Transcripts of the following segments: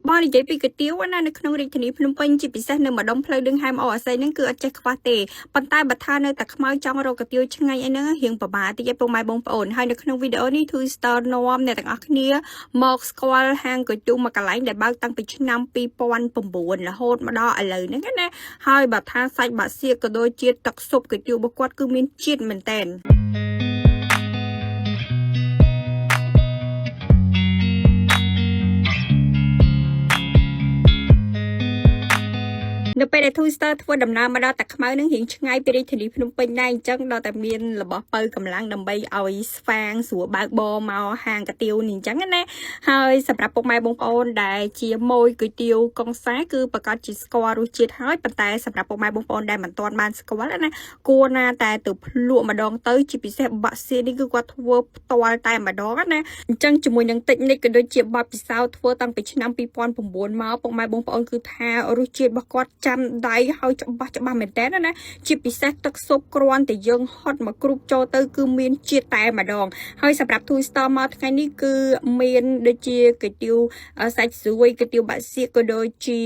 บอลใจไปก๋วยเตี๋ยวนะในขนมริทนีพนมเปญจีพิเศษในมาดมเพลดึงไฮมออาศัยนั่นคืออาจจะควาเตปันใต้บัตรในแต่ขมาจังเราก๋วยเตี๋ยวช่างไงไอ้เนื้อเฮียงประมาที่จะเป็นไม้บงปอนให้ในขนมวิดีโอนี้ทูสตาร์นอมในต่างอักเนียมอกสควอลแฮงก๋วยเตี๋ยวมากระไรในบ้านตั้งไปชิ้นน้ำปีปอนปุ่มบุญและโหดมาดออะไรนั่นก็นะให้บัตรใส่บัตรเสียก็โดยเจียตักศพก๋วยเตี๋ยวบกวัดคือมินจีดเหมือนเต้นនៅពេលដែល Twister ធ្វើដំណើរមកដល់តាខ្មៅនឹងរៀងឆ្ងាយពីរាជធានីភ្នំពេញដែរអញ្ចឹងដល់តែមានរបស់បើកម្លាំងដើម្បីឲ្យស្វាងស្រួលបើកបរមកហាងកាទៀវនេះអញ្ចឹងណាហើយសម្រាប់ពុកម៉ែបងប្អូនដែលជាម៉ួយគុយទាវកងសាគឺប្រកាសជាស្គាល់រសជាតិហើយប៉ុន្តែសម្រាប់ពុកម៉ែបងប្អូនដែលមិនទាន់បានស្គាល់ណាគួរណាតែទៅភ្លក់ម្ដងទៅជាពិសេសបាក់សៀនេះគឺគាត់ធ្វើផ្ទាល់តែម្ដងណាអញ្ចឹងជាមួយនឹងតិចនិចក៏ដូចជាបទពិសោធន៍ធ្វើតាំងពីឆ្នាំ2009មកពុកម៉ែបងប្អូនគឺថារសជាតិរបស់គាត់ចាំដៃហើយច្បាស់មែនតើណាជាពិសេសទឹកស៊ុបគ្រាន់តែយើងហត់មកគ្រូបចូលទៅគឺមានជាតិតែម្ដងហើយសម្រាប់ Twister មកថ្ងៃនេះគឺមានដូចជាគុយទាវសាច់ស្រួយគុយទាវបាក់សៀកក៏ដូចជា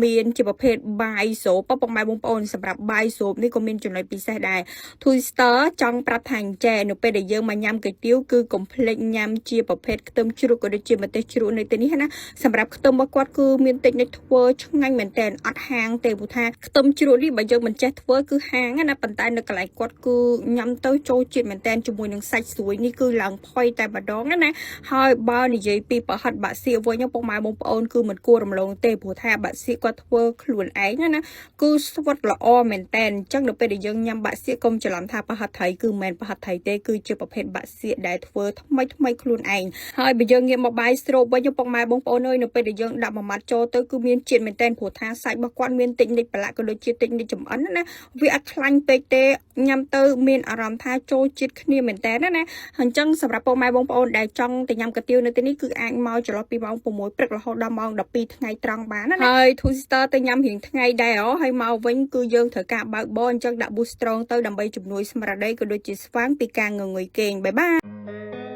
មានជាប្រភេទបាយសូបពុកម៉ែបងប្អូនសម្រាប់បាយសូបនេះក៏មានចំណុចពិសេសដែរ Twister ចង់ប្រាប់ថាអញ្ចេះនៅពេលដែលយើងមកញ៉ាំគុយទាវគឺកុំភ្លេចញ៉ាំជាប្រភេទខ្ទឹមជ្រូកក៏ដូចជាម្ទេសជ្រូកនៅទីនេះណាសម្រាប់ខ្ទឹមរបស់គាត់គឺមានតិចនិចធ្វើឆ្ងាញ់មែនតើអត់ហាងទេព្រោះថាខ្ទឹមជ្រក់នេះបើយើងមិនចេះធ្វើគឺហាងណាប៉ុន្តែនៅកន្លែងគាត់គឺញ៉ាំទៅចូលជាតិមែនតើជាមួយនឹងសាច់ស្រួយនេះគឺឡើងផុយតែម្ដងណាហើយបើនិយាយពីប្រហិតបាក់សៀកវិញពុកម៉ែបងប្អូនគឺមិនគួររំលងទេព្រោះថាបាក់សៀកគាត់ធ្វើខ្លួនឯងណាគឺស្វិតល្អមែនតើអញ្ចឹងដល់ពេលដែលយើងញ៉ាំបាក់សៀកកុំច្រឡំថាប្រហិតថៃគឺមិនមែនប្រហិតថៃទេគឺជាប្រភេទបាក់សៀកដែលធ្វើថ្មីខ្លួនឯងហើយបើយើងងាកមកបាយស្រូបវិញពុកម៉ែបងប្អូនអើយនៅពេលដែលយើងដាក់មួយម៉ាត់ចូលទៅគឺមានជាតិមែនតើព្រោះថាសាច់របស់គាត់មានតិចនិចប្រឡាក់ក៏ដូចជាតិចនិចចំអិនណាវាអត់ខ្លាញ់ពេកទេញ៉ាំទៅមានអារម្មណ៍ថាចូលជាតិគ្នាមែនតើណាអញ្ចឹងសម្រាប់ពុកម៉ែបងប្អូនដែលចង់ទៅញ៉ាំកាទៀវនៅទីនេះគឺអាចមកចន្លោះពីម៉ោង6ព្រឹករហូតដល់ម៉ោង12ថ្ងៃត្រង់បានណាហើយ Twister ទៅញ៉ាំរៀងថ្ងៃដែរហើយមកវិញគឺយើងត្រូវការបើកបរអញ្ចឹងដាក់ boost strong ទៅដើម្បីជំនួយស្មារតីក៏ដូចជាស្វាងពីការងងុយគេងបាយ